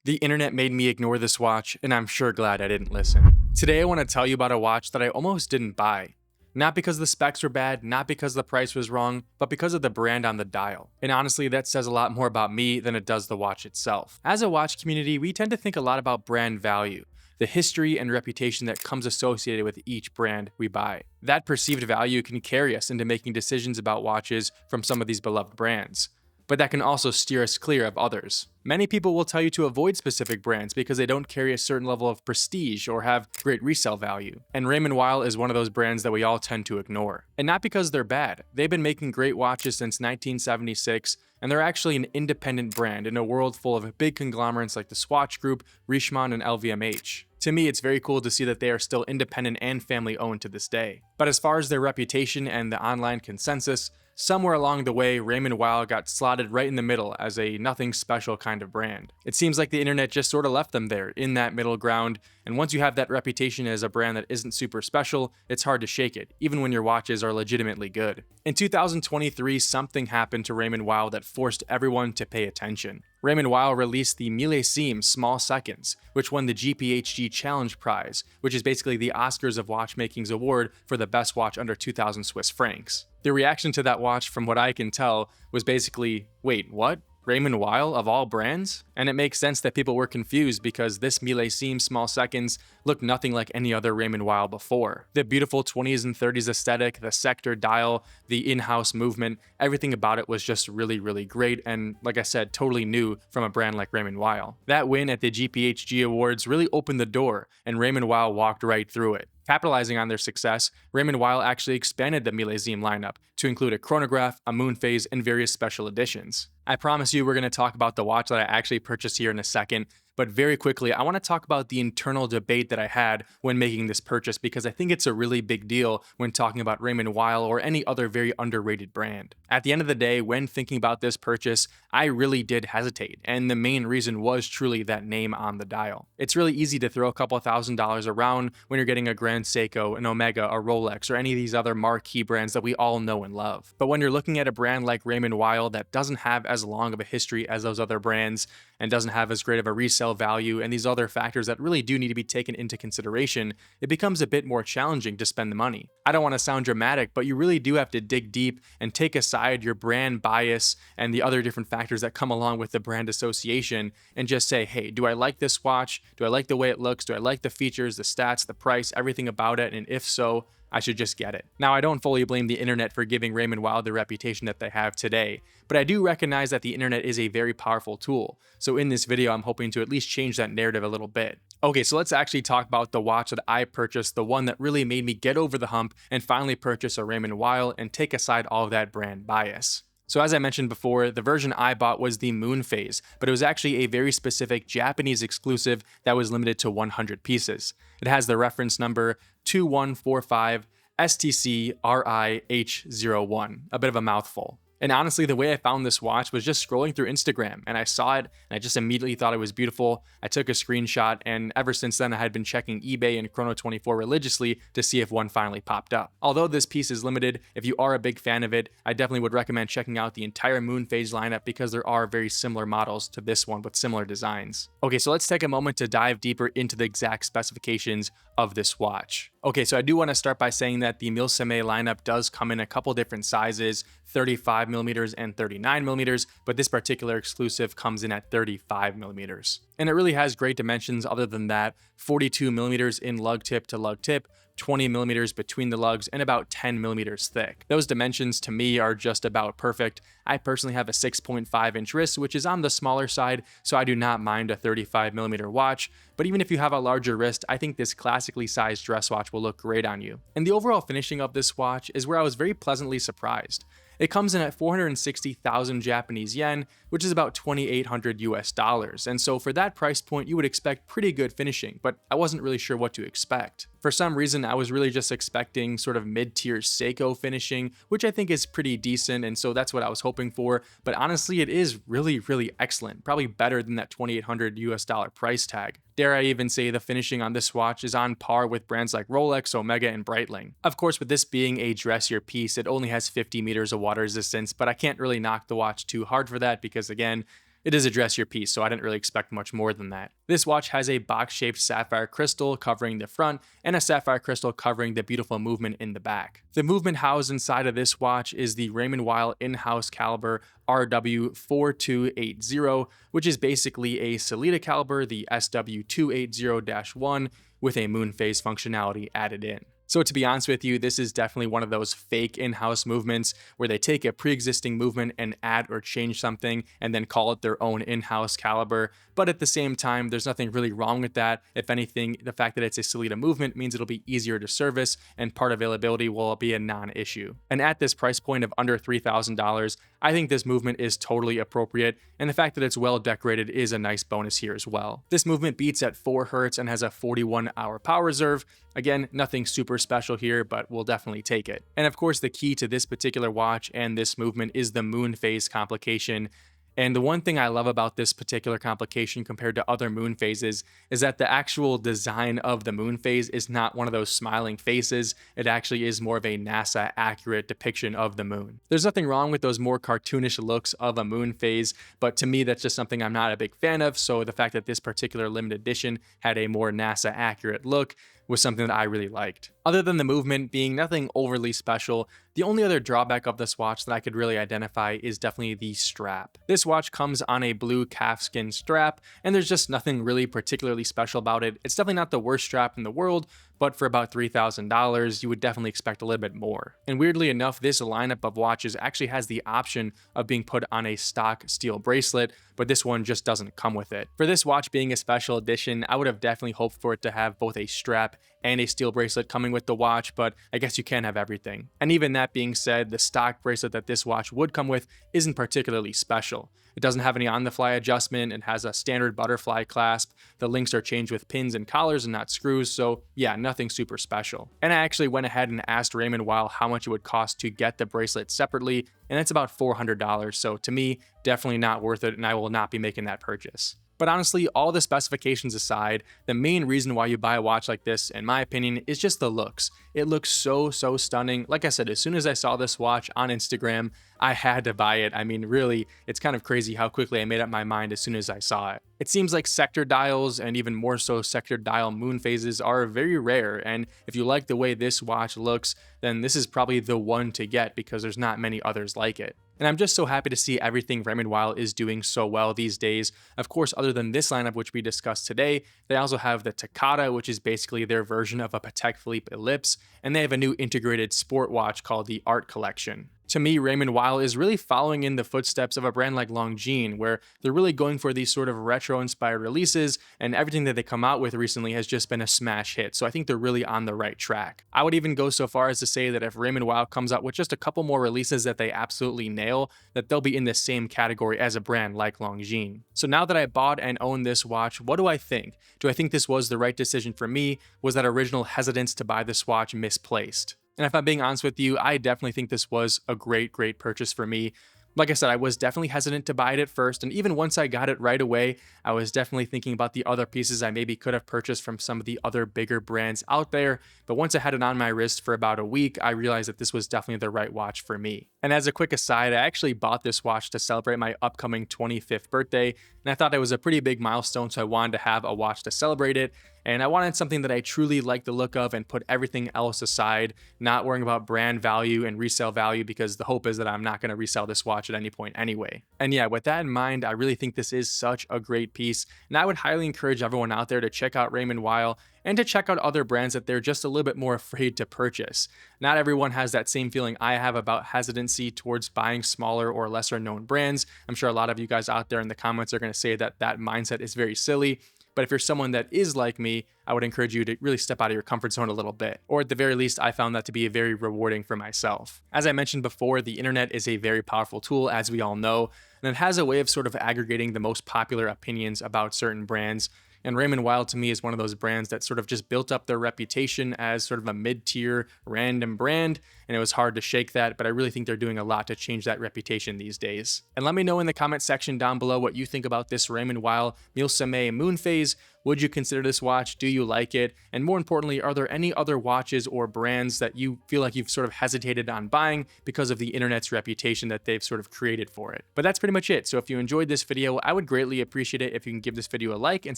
The internet made me ignore this watch, and I'm sure glad I didn't listen. Today I want to tell you about a watch that I almost didn't buy. Not because the specs were bad, not because the price was wrong, but because of the brand on the dial. And honestly, that says a lot more about me than it does the watch itself. As a watch community, we tend to think a lot about brand value, the history and reputation that comes associated with each brand we buy. That perceived value can carry us into making decisions about watches from some of these beloved brands, but that can also steer us clear of others. Many people will tell you to avoid specific brands because they don't carry a certain level of prestige or have great resale value. And Raymond Weil is one of those brands that we all tend to ignore. And not because they're bad. They've been making great watches since 1976, and they're actually an independent brand in a world full of big conglomerates like the Swatch Group, Richemont, and LVMH. To me, it's very cool to see that they are still independent and family owned to this day. But as far as their reputation and the online consensus, somewhere along the way, Raymond Weil got slotted right in the middle as a nothing special kind of brand. It seems like the internet just sort of left them there in that middle ground, and once you have that reputation as a brand that isn't super special, it's hard to shake it, even when your watches are legitimately good. In 2023, something happened to Raymond Weil that forced everyone to pay attention. Raymond Weil released the Millesime Small Seconds, which won the GHPG Challenge Prize, which is basically the Oscars of watchmaking's award for the best watch under 2,000 Swiss francs. The reaction to that watch, from what I can tell, was basically, wait, what? Raymond Weil of all brands? And it makes sense that people were confused because this Millesime Small Seconds looked nothing like any other Raymond Weil before. The beautiful 20s and 30s aesthetic, the sector dial, the in-house movement, everything about it was just really, really great and, like I said, totally new from a brand like Raymond Weil. That win at the GPHG Awards really opened the door, and Raymond Weil walked right through it. Capitalizing on their success, Raymond Weil actually expanded the Millesime lineup to include a chronograph, a moonphase, and various special editions. I promise you we're going to talk about the watch that I actually purchased here in a second, but very quickly, I want to talk about the internal debate that I had when making this purchase because I think it's a really big deal when talking about Raymond Weil or any other very underrated brand. At the end of the day, when thinking about this purchase, I really did hesitate, and the main reason was truly that name on the dial. It's really easy to throw a couple $1,000s around when you're getting a Grand Seiko, an Omega, a Rolex, or any of these other marquee brands that we all know and love. But when you're looking at a brand like Raymond Weil that doesn't have as long of a history as those other brands and doesn't have as great of a resale value and these other factors that really do need to be taken into consideration, it becomes a bit more challenging to spend the money. I don't want to sound dramatic, but you really do have to dig deep and take aside your brand bias and the other different factors that come along with the brand association and just say, hey, do I like this watch? Do I like the way it looks? Do I like the features, the stats, the price, everything about it? And if so, I should just get it. Now, I don't fully blame the internet for giving Raymond Weil the reputation that they have today, but I do recognize that the internet is a very powerful tool. So in this video, I'm hoping to at least change that narrative a little bit. Okay, so let's actually talk about the watch that I purchased, the one that really made me get over the hump and finally purchase a Raymond Weil and take aside all of that brand bias. So as I mentioned before, the version I bought was the Moonphase, but it was actually a very specific Japanese exclusive that was limited to 100 pieces. It has the reference number 2145 STC RIH01, a bit of a mouthful. And honestly, the way I found this watch was just scrolling through Instagram, and I saw it, and I just immediately thought it was beautiful. I took a screenshot, and ever since then, I had been checking eBay and Chrono24 religiously to see if one finally popped up. Although this piece is limited, if you are a big fan of it, I definitely would recommend checking out the entire Moonphase lineup because there are very similar models to this one with similar designs. Okay, so let's take a moment to dive deeper into the exact specifications of this watch. Okay, so I do want to start by saying that the Millesime lineup does come in a couple different sizes, 35mm and 39mm, but this particular exclusive comes in at 35mm. And it really has great dimensions other than that, 42mm in lug tip to lug tip, 20mm between the lugs, and about 10mm thick. Those dimensions to me are just about perfect. I personally have a 6.5-inch wrist, which is on the smaller side, so I do not mind a 35mm watch, but even if you have a larger wrist, I think this classically sized dress watch will look great on you. And the overall finishing of this watch is where I was very pleasantly surprised. It comes in at 460,000 Japanese yen, which is about $2,800 US. And so for that price point, you would expect pretty good finishing, but I wasn't really sure what to expect. For some reason, I was really just expecting sort of mid-tier Seiko finishing, which I think is pretty decent, and so that's what I was hoping for. But honestly, it is really, really excellent, probably better than that $2,800 US price tag. Dare I even say the finishing on this watch is on par with brands like Rolex, Omega, and Breitling. Of course, with this being a dressier piece, it only has 50 meters of water resistance, but I can't really knock the watch too hard for that because, again, It is a dress your piece, so I didn't really expect much more than that. This watch has a box-shaped sapphire crystal covering the front and a sapphire crystal covering the beautiful movement in the back. The movement housed inside of this watch is the Raymond Weil in-house caliber RW4280, which is basically a Sellita caliber, the SW280-1, with a moonphase functionality added in. So to be honest with you, this is definitely one of those fake in-house movements where they take a pre-existing movement and add or change something and then call it their own in-house caliber. But at the same time, there's nothing really wrong with that. If anything, the fact that it's a Sellita movement means it'll be easier to service and part availability will be a non-issue. And at this price point of under $3,000, I think this movement is totally appropriate, and the fact that it's well decorated is a nice bonus here as well. This movement beats at 4 Hz and has a 41-hour power reserve. Again, nothing super special here, but we'll definitely take it. And of course, the key to this particular watch and this movement is the moonphase complication. And the one thing I love about this particular complication compared to other moon phases is that the actual design of the moon phase is not one of those smiling faces. It actually is more of a NASA accurate depiction of the moon. There's nothing wrong with those more cartoonish looks of a moon phase, but to me that's just something I'm not a big fan of. So the fact that this particular limited edition had a more NASA accurate look was something that I really liked. Other than the movement being nothing overly special, the only other drawback of this watch that I could really identify is definitely the strap. This watch comes on a blue calfskin strap, and there's just nothing really particularly special about it. It's definitely not the worst strap in the world, but for about $3,000, you would definitely expect a little bit more. And weirdly enough, this lineup of watches actually has the option of being put on a stock steel bracelet, but this one just doesn't come with it. For this watch being a special edition, I would have definitely hoped for it to have both a strap and a steel bracelet coming with the watch, but I guess you can't have everything. And even that being said, the stock bracelet that this watch would come with isn't particularly special. It doesn't have any on-the-fly adjustment, it has a standard butterfly clasp, the links are changed with pins and collars and not screws, so yeah, nothing super special. And I actually went ahead and asked Raymond Weil how much it would cost to get the bracelet separately, and it's about $400, so to me, definitely not worth it, and I will not be making that purchase. But honestly, all the specifications aside, the main reason why you buy a watch like this, in my opinion, is just the looks. It looks so stunning. Like I said, as soon as I saw this watch on Instagram, I had to buy it. I mean, really, it's kind of crazy how quickly I made up my mind as soon as I saw it. It seems like sector dials, and even more so sector dial moon phases, are very rare, and if you like the way this watch looks, then this is probably the one to get because there's not many others like it. And I'm just so happy to see everything Raymond Weil is doing so well these days. Of course, other than this lineup which we discussed today, they also have the Toccata, which is basically their version of a Patek Philippe Ellipse, and they have a new integrated sport watch called the Art Collection. To me, Raymond Weil is really following in the footsteps of a brand like Longines, where they're really going for these sort of retro-inspired releases, and everything that they come out with recently has just been a smash hit, so I think they're really on the right track. I would even go so far as to say that if Raymond Weil comes out with just a couple more releases that they absolutely nail, that they'll be in the same category as a brand like Longines. So now that I bought and own this watch, what do I think? Do I think this was the right decision for me? Was that original hesitance to buy this watch misplaced? And if I'm being honest with you, I definitely think this was a great purchase for me. Like I said, I was definitely hesitant to buy it at first, and even once I got it right away, I was definitely thinking about the other pieces I maybe could have purchased from some of the other bigger brands out there, but once I had it on my wrist for about a week, I realized that this was definitely the right watch for me. And as a quick aside, I actually bought this watch to celebrate my upcoming 25th birthday, and I thought it was a pretty big milestone, so I wanted to have a watch to celebrate it. And I wanted something that I truly liked the look of and put everything else aside, not worrying about brand value and resale value, because the hope is that I'm not going to resell this watch at any point anyway. And yeah, with that in mind, I really think this is such a great piece, and I would highly encourage everyone out there to check out Raymond Weil and to check out other brands that they're just a little bit more afraid to purchase. Not everyone has that same feeling I have about hesitancy towards buying smaller or lesser known brands. I'm sure a lot of you guys out there in the comments are going to say that that mindset is very silly. But if you're someone that is like me, I would encourage you to really step out of your comfort zone a little bit. Or at the very least, I found that to be very rewarding for myself. As I mentioned before, the internet is a very powerful tool, as we all know, and it has a way of sort of aggregating the most popular opinions about certain brands. And Raymond Weil to me is one of those brands that sort of just built up their reputation as sort of a mid-tier random brand, and it was hard to shake that, but I really think they're doing a lot to change that reputation these days. And let me know in the comment section down below what you think about this Raymond Weil Millesime Moonphase. Would you consider this watch? Do you like it? And more importantly, are there any other watches or brands that you feel like you've sort of hesitated on buying because of the internet's reputation that they've sort of created for it? But that's pretty much it. So if you enjoyed this video, I would greatly appreciate it if you can give this video a like and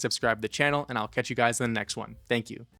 subscribe to the channel, and I'll catch you guys in the next one. Thank you.